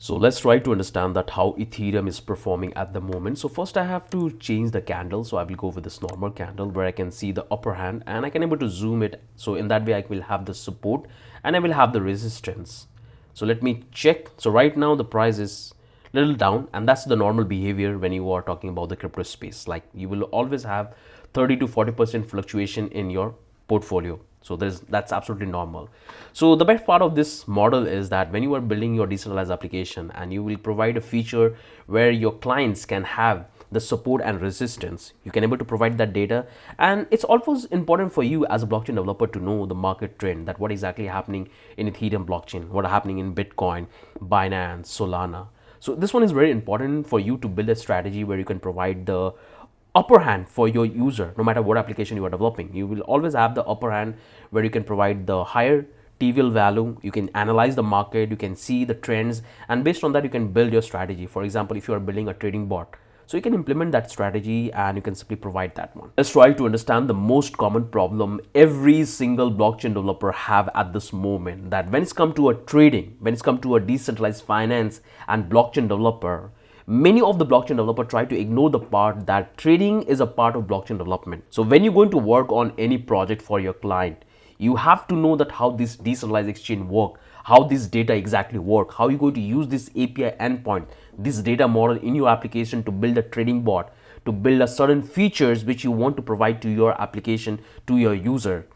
So let's try to understand that how Ethereum is performing at the moment. So first I have to change the candle. So I will go with this normal candle where I can see the upper hand and I can able to zoom it. So in that way I will have the support and I will have the resistance. So let me check. So right now the price is little down, and that's the normal behavior when you are talking about the crypto space. Like you will always have 30 to 40% fluctuation in your portfolio. So that's absolutely normal. So the best part of this model is that when you are building your decentralized application and you will provide a feature where your clients can have the support and resistance, you can able to provide that data. And it's always important for you as a blockchain developer to know the market trend, that what exactly happening in Ethereum blockchain, what are happening in Bitcoin, Binance, Solana. So this one is very important for you to build a strategy where you can provide the upper hand for your user. No matter what application you are developing, you will always have the upper hand where you can provide the higher TVL value. You can analyze the market, you can see the trends, and based on that you can build your strategy. For example, if you are building a trading bot, so you can implement that strategy and you can simply provide that one. Let's try to understand the most common problem every single blockchain developer have at this moment, that when it's come to a trading, when it's come to a decentralized finance and blockchain developer, many of the blockchain developers try to ignore the part that trading is a part of blockchain development. So when you're going to work on any project for your client, you have to know that how this decentralized exchange work, how this data exactly work, how you're going to use this API endpoint, this data model in your application to build a trading bot, to build a certain features which you want to provide to your application, to your user.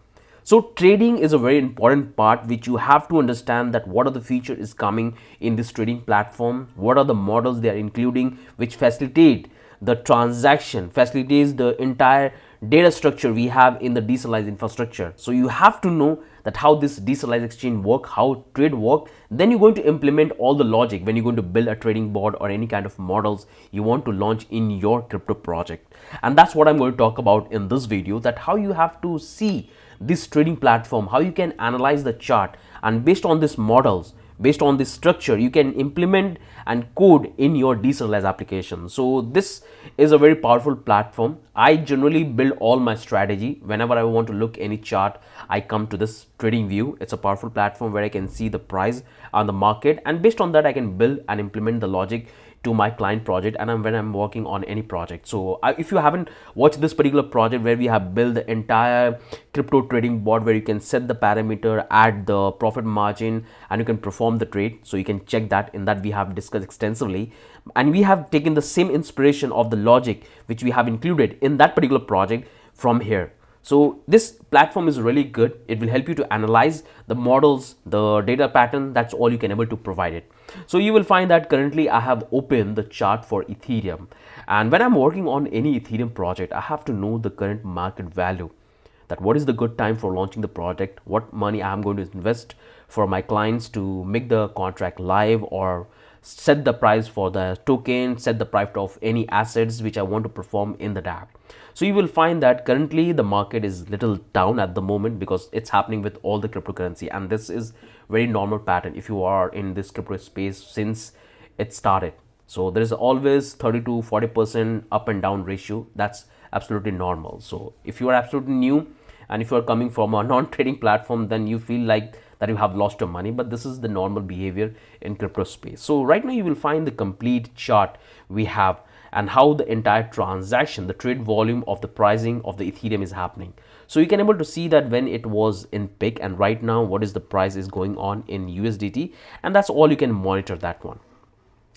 So trading is a very important part which you have to understand, that what are the feature is coming in this trading platform, what are the models they are including which facilitate the transaction, facilitates the entire data structure we have in the decentralized infrastructure. So you have to know that how this decentralized exchange work, how trade work. Then you're going to implement all the logic when you're going to build a trading board or any kind of models you want to launch in your crypto project. And that's what I'm going to talk about in this video, that how you have to see this trading platform, how you can analyze the chart, and based on these models, based on this structure, you can implement and code in your decentralized application. So this is a very powerful platform. I generally build all my strategy whenever I want to look any chart. I come to this trading view. It's a powerful platform where I can see the price on the market, and based on that I can build and implement the logic to my client project and when I'm working on any project. So if you haven't watched this particular project where we have built the entire crypto trading board where you can set the parameter, add the profit margin, and you can perform the trade, so you can check that. In that we have discussed extensively, and we have taken the same inspiration of the logic which we have included in that particular project from here. So this platform is really good. It will help you to analyze the models, the data pattern. That's all you can able to provide it. So you will find that currently I have opened the chart for Ethereum, and when I'm working on any Ethereum project, I have to know the current market value, that what is the good time for launching the project, what money I'm going to invest for my clients to make the contract live, or set the price for the token, set the price of any assets which I want to perform in the dApp. So you will find that currently the market is little down at the moment because it's happening with all the cryptocurrency, and this is very normal pattern if you are in this crypto space since it started. So there is always 30 to 40% up and down ratio. That's absolutely normal. So if you are absolutely new and if you are coming from a non-trading platform, then you feel like that you have lost your money, but this is the normal behavior in crypto space. So right now you will find the complete chart we have and how the entire transaction, the trade volume of the pricing of the Ethereum is happening. So you can able to see that when it was in peak and right now what is the price is going on in USDT, and that's all you can monitor that one.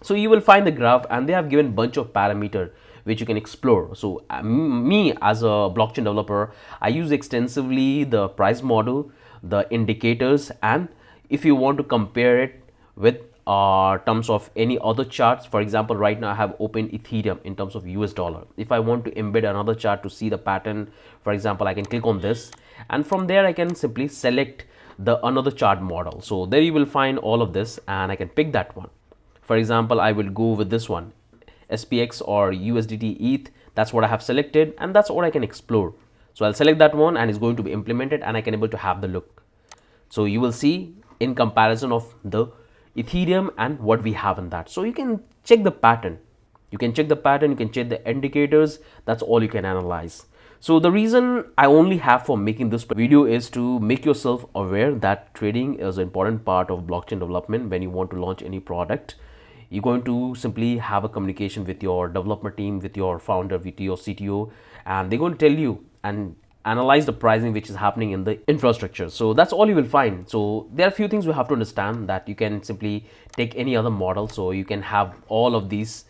So you will find the graph and they have given bunch of parameter which you can explore. So me as a blockchain developer, I use extensively the price model, the indicators, and if you want to compare it with terms of any other charts. For example, right now I have opened Ethereum in terms of US dollar. If I want to embed another chart to see the pattern, for example, I can click on this, and from there I can simply select the another chart model. So there you will find all of this and I can pick that one. For example, I will go with this one, SPX or USDT ETH. That's what I have selected and that's what I can explore. So I'll select that one and it's going to be implemented and I can able to have the look. So you will see in comparison of the Ethereum and what we have in that. So you can check the pattern. You can check the pattern, you can check the indicators. That's all you can analyze. So the reason I only have for making this video is to make yourself aware that trading is an important part of blockchain development when you want to launch any product. you're going to simply have a communication with your development team, with your founder, with your CTO, and they're going to tell you and analyze the pricing which is happening in the infrastructure. So that's all you will find. So there are a few things you have to understand, that you can simply take any other model. So you can have all of these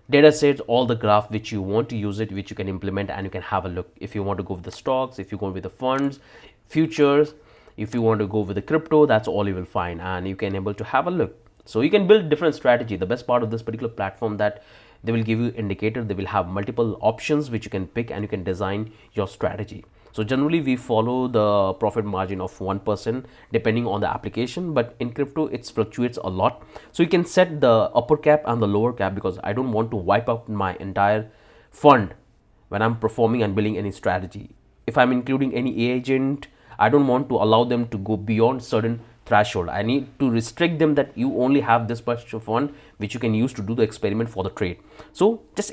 data sets, all the graph which you want to use it, which you can implement, and you can have a look. If you want to go with the stocks, if you go with the funds, futures, if you want to go with the crypto, that's all you will find, and you can able to have a look. So you can build different strategy. The best part of this particular platform, that they will give you indicator, they will have multiple options which you can pick, and you can design your strategy. So generally we follow the profit margin of 1% depending on the application, but in crypto it fluctuates a lot. So you can set the upper cap and the lower cap, because I don't want to wipe out my entire fund when I'm performing and building any strategy. If I'm including any agent, I don't want to allow them to go beyond certain threshold. I need to restrict them that you only have this much of fund which you can use to do the experiment for the trade. So just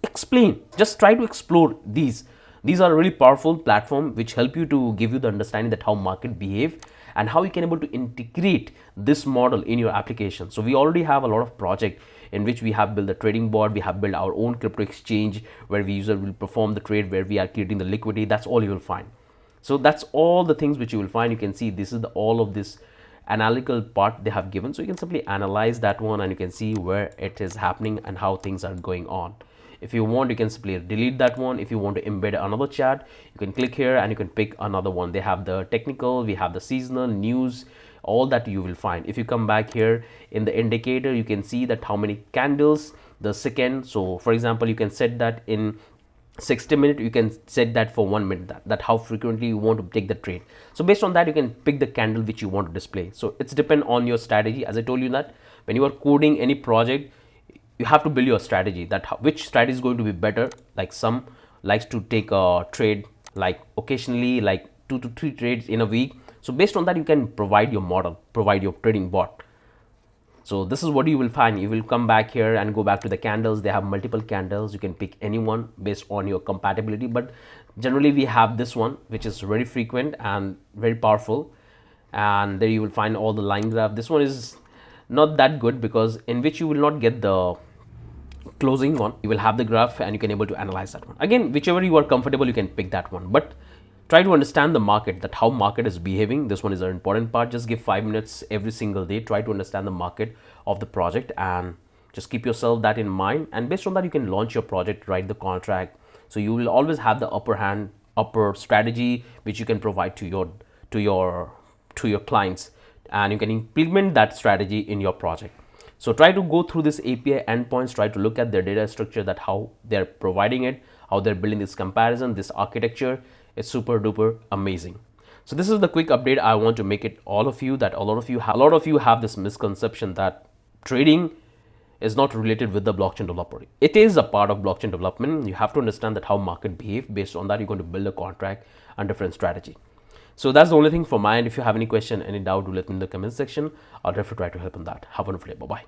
explain, just try to explore these are really powerful platform which help you to give you the understanding that how market behave and how you can able to integrate this model in your application. So we already have a lot of project in which we have built the trading board, we have built our own crypto exchange where we user will perform the trade, where we are creating the liquidity. That's all you will find. So that's all the things which you will find. You can see this is all of this analytical part they have given. So you can simply analyze that one, and you can see where it is happening and how things are going on. If you want, you can simply delete that one. If you want to embed another chart, you can click here and you can pick another one. They have the technical, we have the seasonal, news, all that you will find. If you come back here in the indicator, you can see that how many candles, the second. So for example, you can set that in 60 minutes, you can set that for 1 minute, that how frequently you want to take the trade. So based on that, you can pick the candle which you want to display. So it's depend on your strategy. As I told you, that when you are coding any project, you have to build your strategy, that which strategy is going to be better. Like some likes to take a trade like occasionally, like 2 to 3 trades in a week. So based on that, you can provide your model, provide your trading bot. So this is what you will find. You will come back here and go back to the candles. They have multiple candles. You can pick any one based on your compatibility, but generally we have this one which is very frequent and very powerful. And there you will find all the line graph. This one is not that good, because in which you will not get the closing one. You will have the graph and you can able to analyze that one. Again, whichever you are comfortable, you can pick that one, but try to understand the market, that how market is behaving. This one is an important part. Just give 5 minutes every single day. Try to understand the market of the project and just keep yourself that in mind. And based on that, you can launch your project, write the contract. So you will always have the upper strategy which you can provide to your clients, and you can implement that strategy in your project. So try to go through this API endpoints, try to look at their data structure, that how they're providing it, how they're building this comparison, this architecture. It's super duper amazing. So this is the quick update I want to make it all of you, that a lot of you have this misconception that trading is not related with the blockchain developer. It is a part of blockchain development. You have to understand that how market behave. Based on that, you're going to build a contract and different strategy. So that's the only thing for mine. If you have any question, any doubt, do let me in the comment section. I'll definitely try to help on that. Have a wonderful day. Bye-bye.